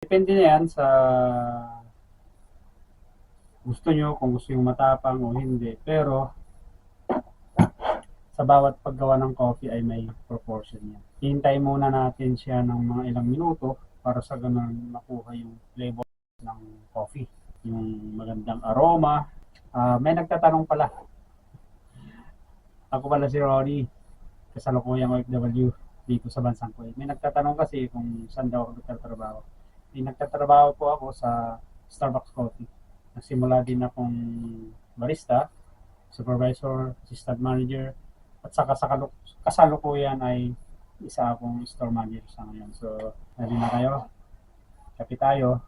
Depende na yan sa gusto nyo, kung gusto yung matapang o hindi. Pero sa bawat paggawa ng coffee ay may proportion yan. Hintay muna natin siya ng mga ilang minuto para sa ganun makuha yung flavor ng coffee. Yung magandang aroma. May nagtatanong pala. Ako pala si Ronnie, kasalukuyang OFW dito sa bansang Kuwait. May nagtatanong kasi kung saan daw ako nagtatrabaho. Nagtatrabaho po ako sa Starbucks Coffee. Nagsimula din akong barista, supervisor, assistant manager, at saka sa kasalukuyan ay isa akong store manager sa ngayon. So, nari na kayo, kape tayo,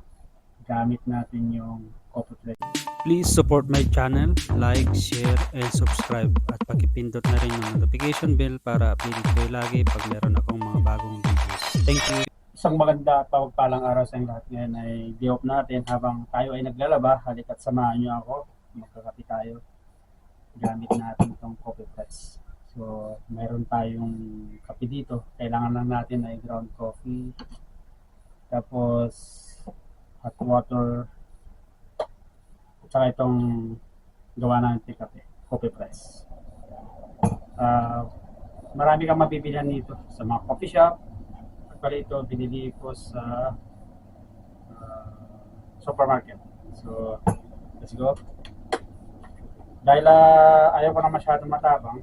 gamit natin yung coffee plate. Please support my channel, like, share, and subscribe. At pakipindot na rin yung notification bell para updated kayo lagi pag meron akong mga bagong videos. Thank you! Isang maganda at pagpalang araw sa inyo lahat. Ngayon ay day off natin habang tayo ay naglalaba. Halika't samahan nyo ako. Magkakape tayo. Gamit natin itong coffee press. So, meron tayong kape dito. Kailangan lang natin ay ground coffee. Tapos, hot water. Tsaka itong gawa natin kape. Coffee press. Marami kang mabibilihan dito sa mga coffee shop. Actually, ito binili ko sa supermarket. So, let's go. Dahil ayaw ko na masyadong matabang,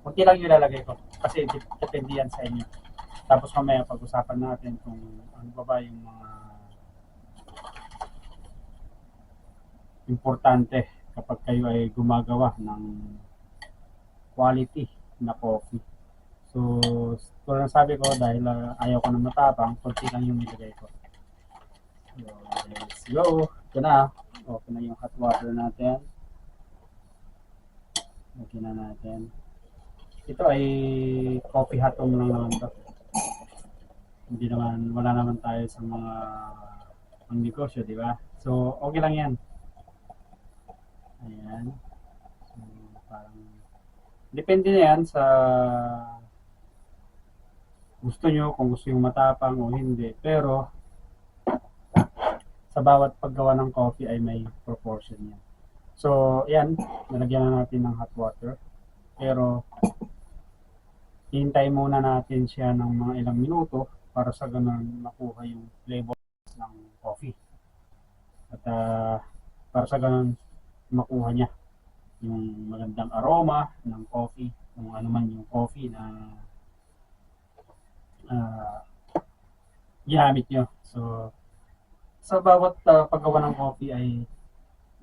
kunti lang yung ilalagay ko. Kasi depende yan sa inyo. Tapos mamaya pag-usapan natin kung ano ba yung mga importante kapag kayo ay gumagawa ng quality na coffee. So, tulad ng sabi ko, dahil ayaw ko na matabang, kunti lang yung nilagay ko. So, let's go. Ito na. Okay na yung hot water natin. Okay na natin. Ito ay coffee hotong lang naman to. Hindi naman, wala naman tayo sa mga ang negosyo, di ba? So, okay lang yan. Ayan. So, parang, depende na yan sa gusto nyo, kung gusto yung matapang o hindi. Pero, sa bawat paggawa ng coffee ay may proportion yan. So, yan, nalagyan na natin ng hot water. Pero, hintay muna natin siya ng mga ilang minuto para sa ganun makuha yung flavor ng coffee. At para sa ganun makuha niya yung magandang aroma ng coffee, kung ano man yung coffee na ginamit nyo. So, sa bawat paggawa ng coffee ay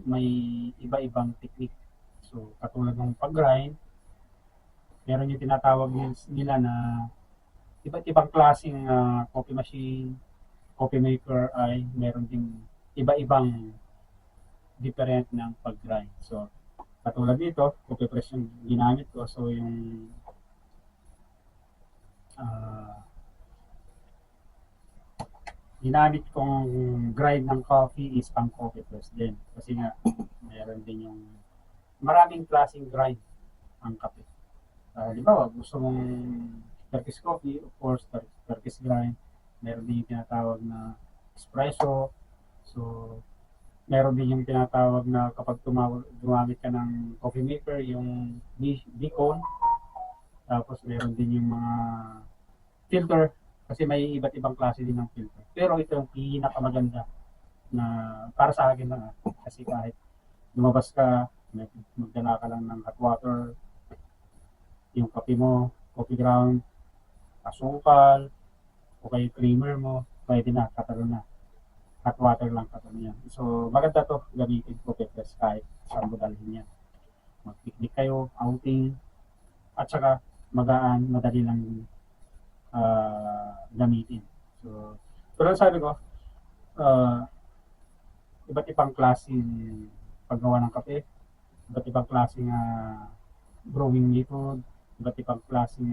may iba-ibang technique. So, katulad ng pag-grind, meron yung tinatawag nila na iba't ibang klaseng coffee machine, coffee maker ay meron ding iba-ibang different ng pag-grind. So, katulad dito, coffee press yung ginamit ko. So, yung ginamit kong grind ng coffee is pang coffee press din. Kasi nga, meron din yung maraming klaseng grind ang kape. Di ba, gusto mong Turkish coffee, of course, Turkish grind. Meron din yung tinatawag na espresso. So, meron din yung tinatawag na kapag gumamit ka ng coffee maker, yung beacon. Tapos meron din yung mga filter, kasi may iba't ibang klase din ng filter. Pero ito yung pinakamaganda na para sa akin lang. Kasi kahit lumabas ka, magdala ka lang ng hot water, yung kape mo, coffee ground, asukal, o kaya creamer mo, pwede na, katalo na. Hot water lang katalo yan. So, maganda to gamitin ko press kahit saan mo dalhin yan. Mag-picnic kayo, outing, at saka magaan, madali lang gamitin. So, tulad sabi ko, iba't ibang klaseng paggawa ng kape, iba't ibang klaseng brewing method, iba't ibang klaseng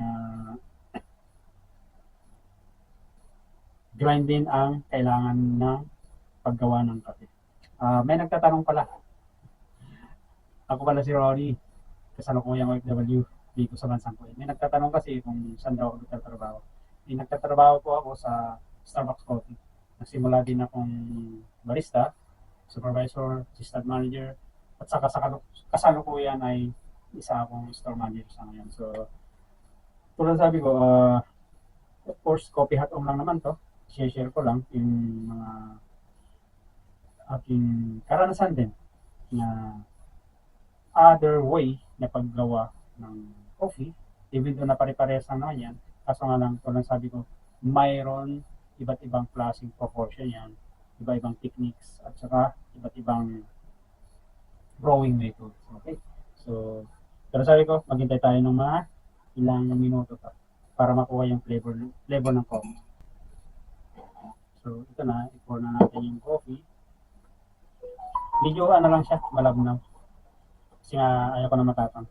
grind din ang kailangan ng paggawa ng kape. May nagtatanong pala. Ako pala si Ronnie, kasalukuyang OFW dito sa bansang Kuwait. May nagtatanong kasi kung saan daw ako nagtatrabaho. Nagtatrabaho po ako sa Starbucks Coffee. Nagsimula din akong barista, supervisor, assistant manager, at saka sa kasalukuyan ay isa akong store manager sa ngayon. So, tulad sabi ko, of course, coffee hot lang naman to. Share ko lang yung mga aking karanasan din na other way na paggawa ng coffee, even though na pare-parehas na naman yan, kaso nga lang, tulad sabi ko, mayroon iba't ibang klaseng proportion yan, iba-ibang techniques, at saka iba't ibang brewing methods. Okay? So, pero sabi ko, maghintay tayo ng mga ilang minuto pa para makuha yung flavor ng coffee. So, ito na, i-pour na natin yung coffee. Medyo ano lang siya, malabnaw. Kasi nga, ayaw ko na matapang.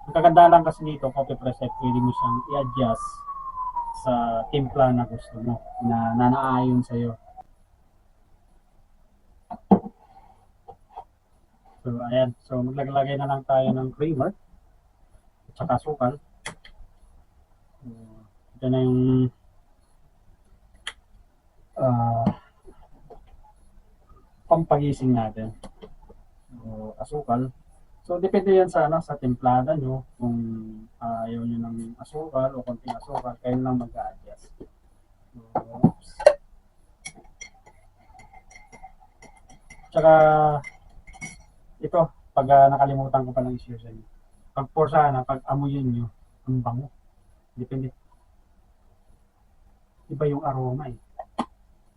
Ang kaganda lang kasi dito, coffee press, pwede mo siyang i-adjust sa timpla na gusto mo, na nanaayon sa'yo. So, ayan. So, maglagay na lang tayo ng creamer at saka sukal. So, ito na yung pampagising natin. So, asukal. So, depende yan sa, sa templada nyo. Kung ayaw nyo ng asukal o konting asukal, kayo lang mag-a-adjust. So, oops. Tsaka, ito, pag nakalimutan ko pa lang i-share sa inyo. Pag pour sana, pag amuyin nyo, ang bango. Depende. Iba yung aroma eh.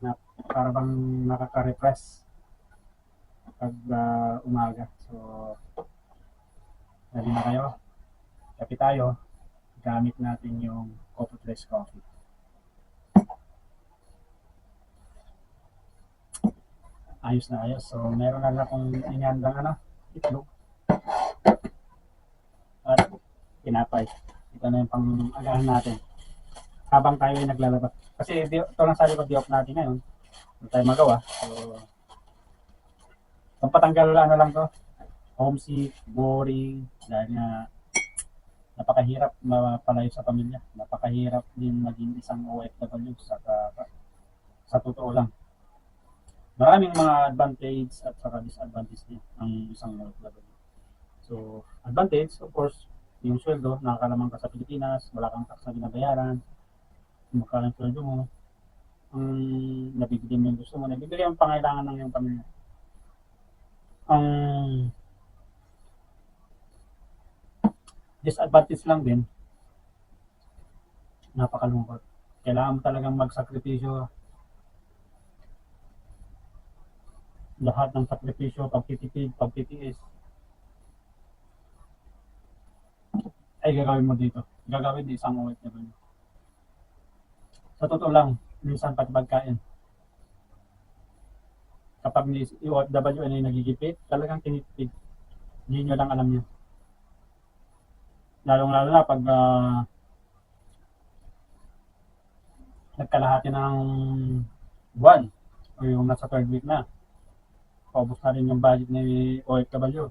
Na para bang nakaka-repress pag umaga. So, ready na kayo? Kape tayo. Gamit natin yung coffee press coffee. Ayos na ayos. So, meron na akong inandang itlog. At tinapay. Ito na yung pang-agahan natin. Habang tayo ay naglalabas. Kasi ito lang sabi ko, di-off natin ngayon. Hindi tayo magawa. So, pampatanggal lang to. Homesick, boring, dahil nga napakahirap mapalayo sa pamilya. Napakahirap din maging isang OFW sa totoo lang. Maraming mga advantage at saka disadvantage din ang isang OFW. So, advantage, of course, yung sweldo, nakakalamang ka sa Pilipinas, wala kang tax na binabayaran, magkano yung sweldo mo, nabibili mo yung gusto mo, nabibili ang pangailangan ng iyong pamilya. Ang disadvantage lang din, napakalungkot. Kailangan mo talagang magsakripisyo. Lahat ng sakripisyo, pagtitipid, pagtitiis, ay gagawin mo dito. Gagawin din isang OFW. Sa totoo lang, minsan pati pagkain. Kapag yung OFW ay nagigipit, talagang tinitipid. Hindi nyo lang alam yun. Lalong-lalo na pag nagkalahati ng buwan o yung nasa third week na, paubos na rin yung budget ni OFW.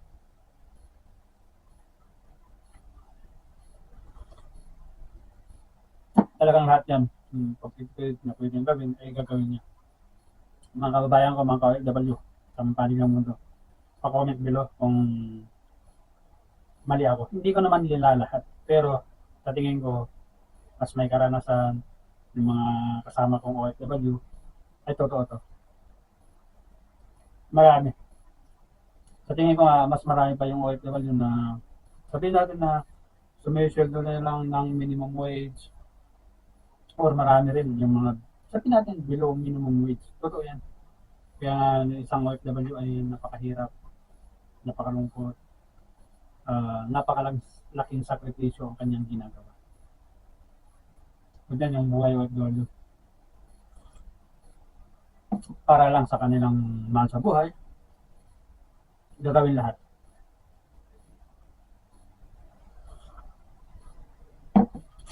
Talagang lahat yan, pagtitipid na pwedeng gawin, ay gagawin niya. Mga kababayan ko, mga OFW, sa panig ng mundo, pa-comment below kung mali ako. Hindi ko naman nilalahat, pero sa tingin ko, mas may karanasan yung mga kasama kong OFW, ay totoo to. Marami. Sa tingin ko mas marami pa yung OFW na sabihin natin na sumisweldo na lang ng minimum wage or marami rin yung mga sabihin natin below minimum wage. Totoo yan. Kaya isang OFW ay napakahirap, napakalungkot, napakalaking sakripisyo ang kanyang ginagawa. Kung yan yung buhay OFW. Para lang sa kanilang mahal sa buhay, gagawin lahat.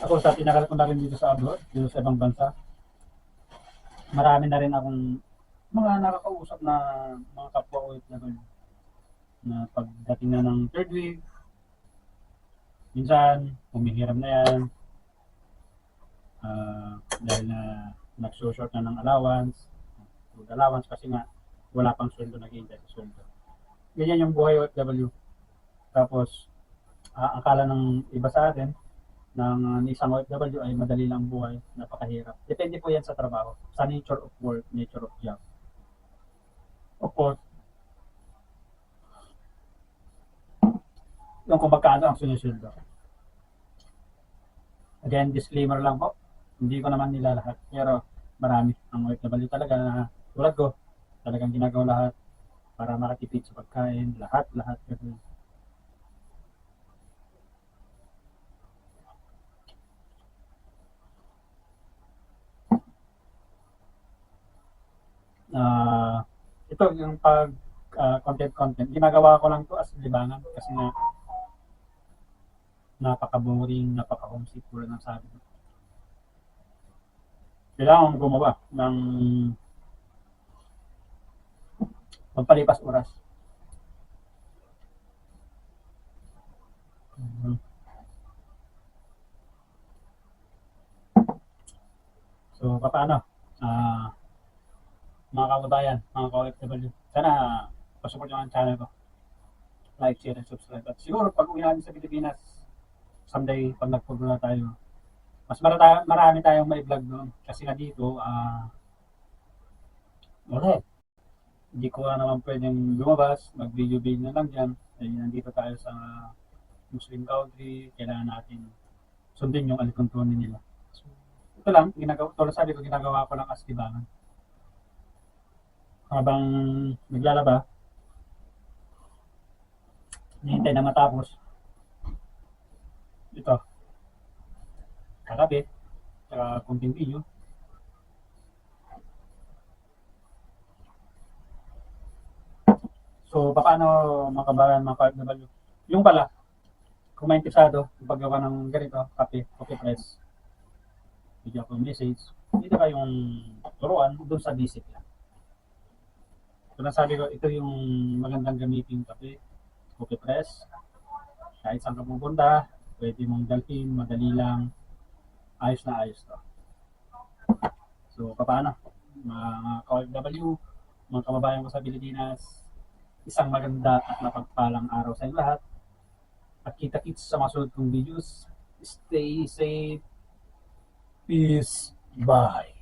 Ako sa tinagal ko na rin dito sa abroad, dito sa ibang bansa, marami na rin akong mga nakakausap na mga kapwa OFW na pagdating na ng third week, minsan humihiram na yan, Dahil na nag-short na ng allowance, food allowance kasi nga wala pang sweldo, naghihintay sa sweldo. Ganyan yung buhay OFW. Tapos, akala ng iba sa atin, ng isang OFW ay madali lang buhay, napakahirap. Depende po yan sa trabaho, sa nature of work, nature of job. Of course, yung kung magkano ang sinusunod. Again, disclaimer lang po, hindi ko naman nila lahat, pero marami ang OFW talaga na tulad ko, talagang ginagawa lahat para makatipid sa pagkain, lahat kasi. Ito yung pag content, ginagawa ko lang to as libangan kasi nga napaka-boring, napaka-homesick tulad ng sabi ko. Kailangan gumawa ng magpalipas oras. So, paano? Mga kababayan, mga ka-OFW, sana pasupport nyo ang channel ko. Like, share, and subscribe. At siguro, pag uwi natin sa Pilipinas, someday, pag nagpuro na tayo, mas marami tayong may vlog doon. Kasi nga dito, wala eh. Hindi ko naman pwedeng lumabas, mag-video-video na lang dyan. Dahil nandito tayo sa Muslim country, kailangan natin sundin yung alituntunin nila. So, ito lang, tulad sabi ko, ginagawa ko lang as libangan. Habang naglalaba, hinihintay na matapos. Ito, kakabit, saka kunting video. So, paano mga kabayan, mga ka-OFW? Yung pala, kung may interesado, yung paggawa ng ganito, coffee press, video ko message, dito kayong turuan doon sa basic lang. So, nasabi ko, ito yung magandang gamitin coffee press. Kahit saan ka pupunta, pwede mong dalhin, madali lang, ayos na ayos to. So, paano? Mga ka-OFW, mga kababayan ko sa Pilipinas, isang maganda at mapagpalang araw sa inyo lahat. At kita-kits sa mga sunod kong videos. Stay safe. Peace. Bye.